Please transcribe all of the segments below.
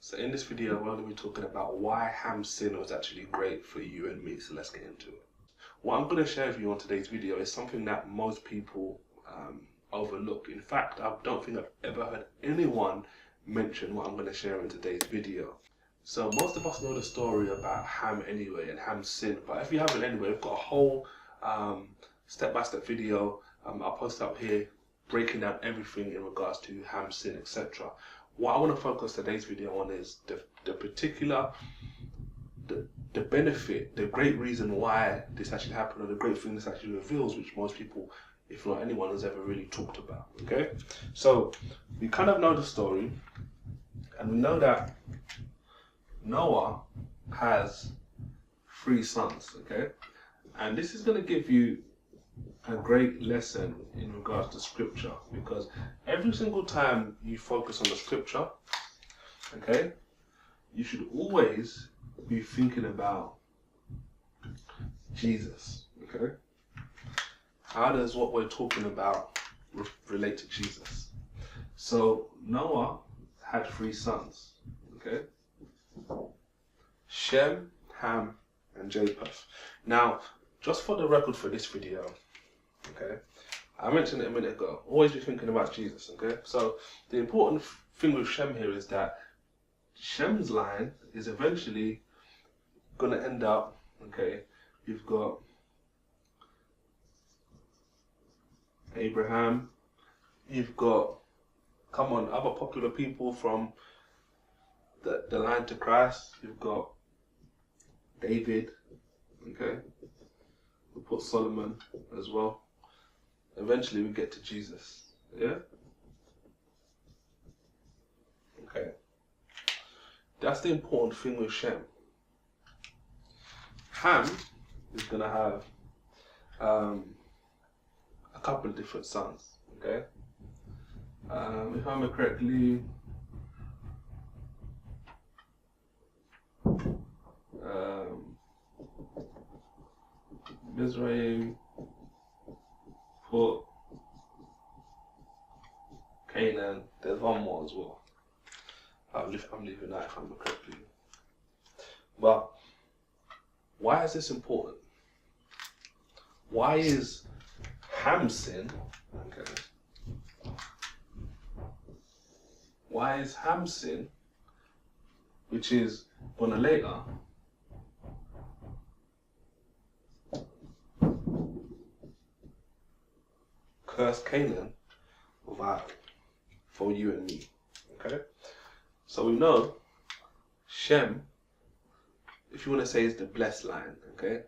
So in this video, we're going to be talking about why Ham's sin was actually great for you and me. So let's get into it. What I'm going to share with you on today's video is something that most people overlook. In fact, I don't think I've ever heard anyone mention what I'm going to share in today's video. So most of us know the story about Ham anyway and Ham's sin, but if you haven't anyway, we've got a whole step-by-step video I'll post up here breaking down everything in regards to Ham's sin, etc. What I want to focus today's video on is the particular, the benefit, the great reason why this actually happened, or the great thing this actually reveals, which most people, if not anyone, has ever really talked about. Okay, so we kind of know the story, and we know that Noah has 3 sons. Okay, and this is going to give you a great lesson in regards to scripture, because every single time you focus on the scripture, okay, you should always be thinking about Jesus. Okay, how does what we're talking about relate to Jesus? So Noah had 3 sons. Okay, Shem, Ham, and Japheth. Now, just for the record for this video, okay, I mentioned it a minute ago, always be thinking about Jesus. Okay, so the important thing with Shem here is that Shem's line is eventually going to end up, okay, you've got Abraham, you've got, come on, other popular people from the line to Christ, you've got David, okay, we'll put Solomon as well. Eventually we get to Jesus, yeah? Okay. That's the important thing with Shem. Ham is going to have a couple of different sons, okay? If I remember correctly, Mizraim, put Canaan, there's one more as well. I'm leaving that if I remember correctly. But why is this important? Why is Ham's sin, okay, why is Ham's sin, which is gonna later curse Canaan without for you and me? Okay, so we know Shem, if you want to say, is the blessed line. Okay,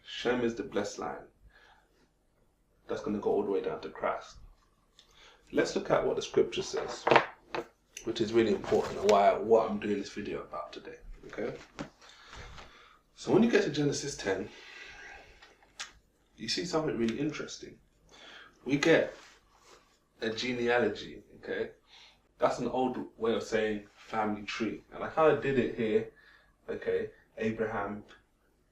Shem is the blessed line. That's going to go all the way down to Christ. Let's look at what the scripture says, which is really important, and what I'm doing this video about today. Okay, so when you get to Genesis 10, you see something really interesting. We get a genealogy. Okay, that's an old way of saying family tree, and I kind of did it here. Okay, Abraham,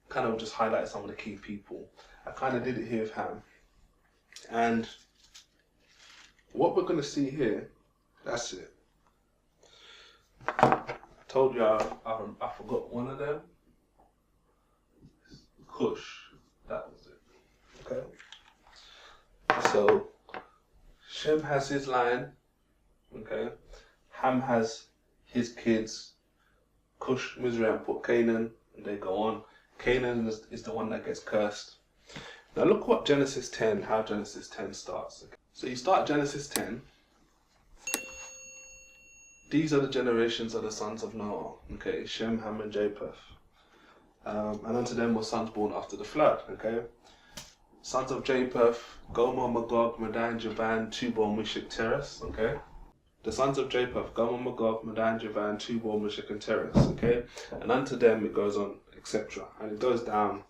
kind of just highlighted some of the key people. I kind of did it here with Ham, and what we're going to see here, that's it. I told you I forgot one of them. Cush, that was it. Okay, so Shem has his line. Okay, Ham has his kids, Cush, Mizraim, put Canaan, and they go on. Canaan is the one that gets cursed. Now look what Genesis 10, how Genesis 10 starts. Okay? So you start Genesis 10. These are the generations of the sons of Noah. Okay, Shem, Ham, and Japheth. And unto them were sons born after the flood. Okay, sons of Japheth: Gomer, Magog, Madai, and Javan, Tubal, Meshech, Teres. Okay. The sons of Japheth: Gomer, Magog, Madai, and Javan, Tubal, Meshech, and Teres. Okay, and unto them it goes on, etc. And it goes down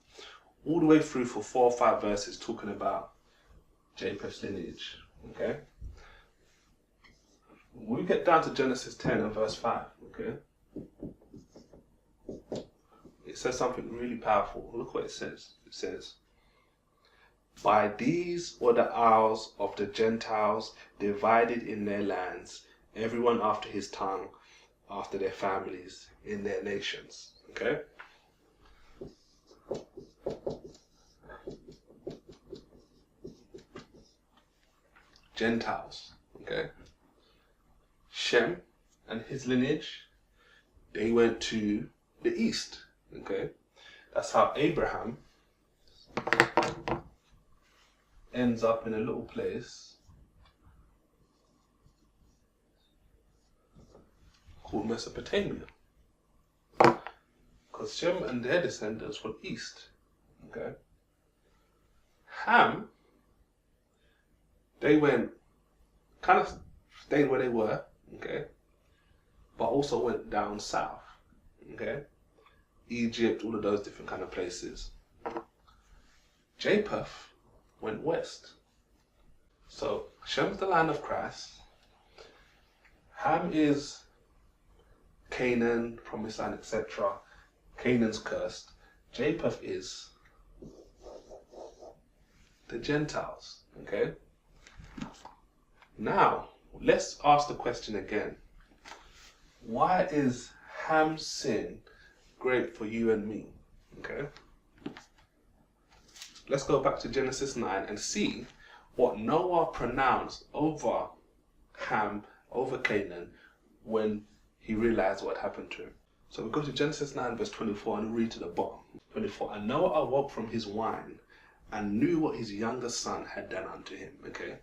all the way through for 4 or 5 verses talking about Japheth's lineage. Okay, when we get down to Genesis 10 and verse 5, okay, it says something really powerful. Look what it says. It says, By these were the isles of the Gentiles divided in their lands, everyone after his tongue, after their families, in their nations. Okay? Gentiles. Okay? Shem and his lineage, they went to the east. Okay? That's how Abraham ends up in a little place called Mesopotamia. Because Shem and their descendants were east. Okay? Ham, they went, kind of stayed where they were, okay? But also went down south, okay? Egypt, all of those different kind of places. Japheth went west. So Shem's the land of Christ. Ham is Canaan, promised land, etc. Canaan's cursed. Japheth is the Gentiles, okay? Now, let's ask the question again. Why is Ham's sin great for you and me? Okay? Let's go back to Genesis 9 and see what Noah pronounced over Ham, over Canaan, when he realized what happened to him. So we go to Genesis 9 verse 24 and read to the bottom. 24, and Noah awoke from his wine and knew what his younger son had done unto him. Okay?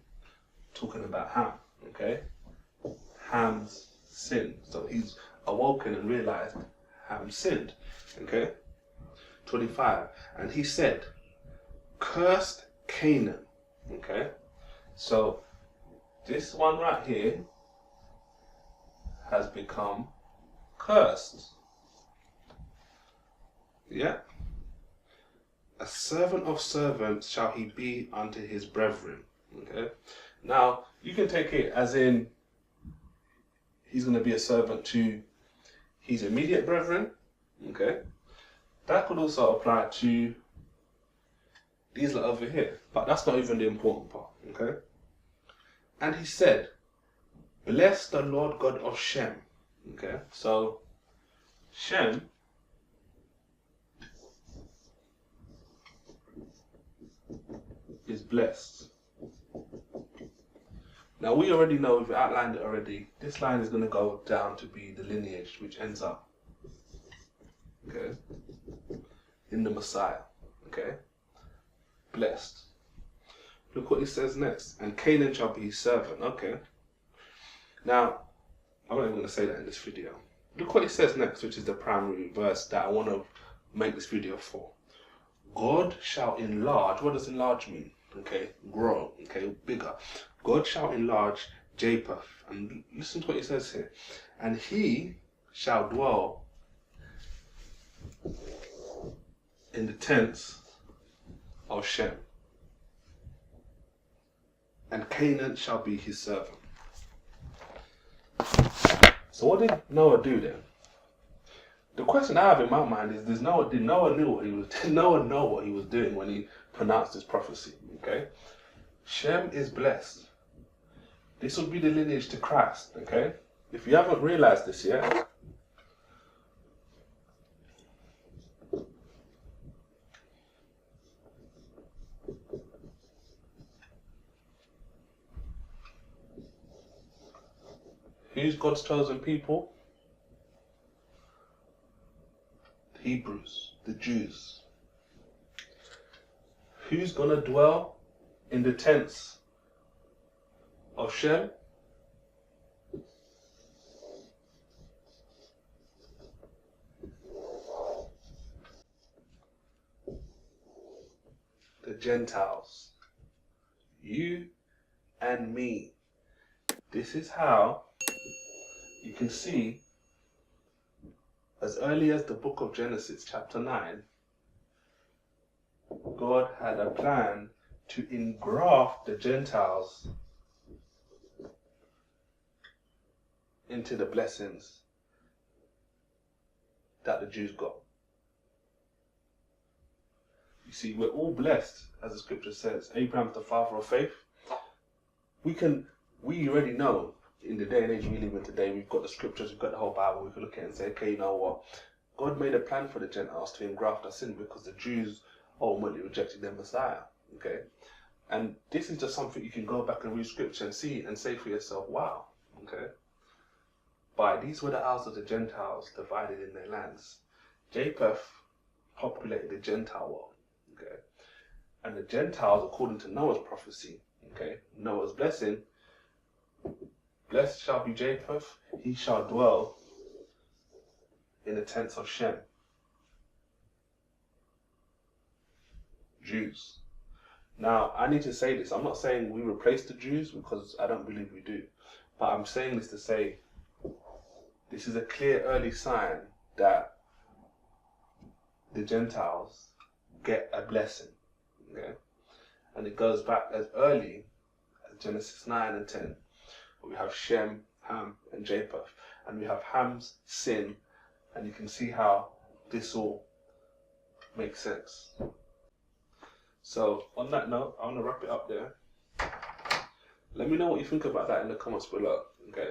Talking about Ham. Okay? Ham's sin. So he's awoken and realized Ham sinned. Okay? 25, and he said, cursed Canaan. Okay? So this one right here has become cursed. Yeah? A servant of servants shall he be unto his brethren. Okay? Now, you can take it as in he's going to be a servant to his immediate brethren. Okay? That could also apply to these lot over here. But that's not even the important part. Okay? And he said, bless the Lord God of Shem. Okay? So, Shem is blessed. Now we already know, we've outlined it already, this line is going to go down to be the lineage which ends up, okay, in the Messiah. Okay? Blessed. Look what he says next. And Canaan shall be his servant. Okay. Now, I'm not even going to say that in this video. Look what he says next, which is the primary verse that I want to make this video for. God shall enlarge. What does enlarge mean? Okay, grow. Okay, bigger. God shall enlarge Japheth. And listen to what he says here. And he shall dwell in the tents of Shem. And Canaan shall be his servant. So what did Noah do then? The question I have in my mind is, did Noah know what he was doing when he pronounced this prophecy? Okay? Shem is blessed. This will be the lineage to Christ. Okay? If you haven't realized this yet, who's God's chosen people? The Hebrews, the Jews. Who's going to dwell in the tents of Shem? The Gentiles. You and me. This is how you can see, as early as the book of Genesis chapter 9, God had a plan to engraft the Gentiles into the blessings that the Jews got. You see, we're all blessed, as the scripture says. Abraham's the father of faith. We already know in the day and age we live in today, we've got the scriptures, we've got the whole Bible, we can look at it and say, okay, you know what? God made a plan for the Gentiles to engraft us in because the Jews ultimately rejected their Messiah. Okay? And this is just something you can go back and read scripture and see and say for yourself, wow, okay? But these were the hours of the Gentiles divided in their lands. Japheth populated the Gentile world, okay? And the Gentiles, according to Noah's prophecy, okay, Noah's blessing, blessed shall be Japheth, he shall dwell in the tents of Shem. Jews. Now, I need to say this. I'm not saying we replace the Jews because I don't believe we do. But I'm saying this to say this is a clear early sign that the Gentiles get a blessing. Okay? And it goes back as early as Genesis 9 and 10. We have Shem, Ham, and Japheth. And we have Ham's sin. And you can see how this all makes sense. So, on that note, I want to wrap it up there. Let me know what you think about that in the comments below, okay?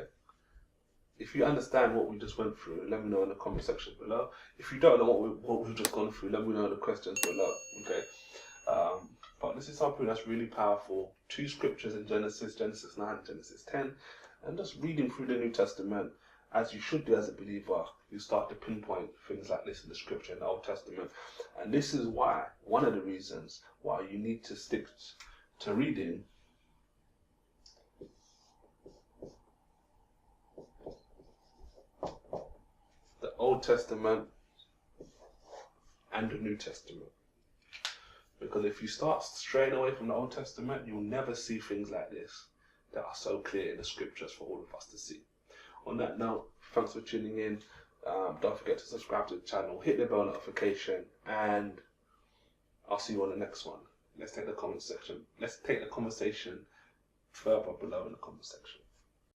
If you understand what we just went through, let me know in the comment section below. If you don't know what we've just gone through, let me know in the questions below, okay? But this is something that's really powerful. 2 scriptures in Genesis 9, Genesis 10, and just reading through the New Testament, as you should do as a believer, you start to pinpoint things like this in the scripture in the Old Testament. And this is why, one of the reasons why you need to stick to reading the Old Testament and the New Testament. Because if you start straying away from the Old Testament, you'll never see things like this that are so clear in the scriptures for all of us to see. On that note, thanks for tuning in. Don't forget to subscribe to the channel, hit the bell notification, and I'll see you on the next one. Let's take the comment section. Let's take the conversation further below in the comment section.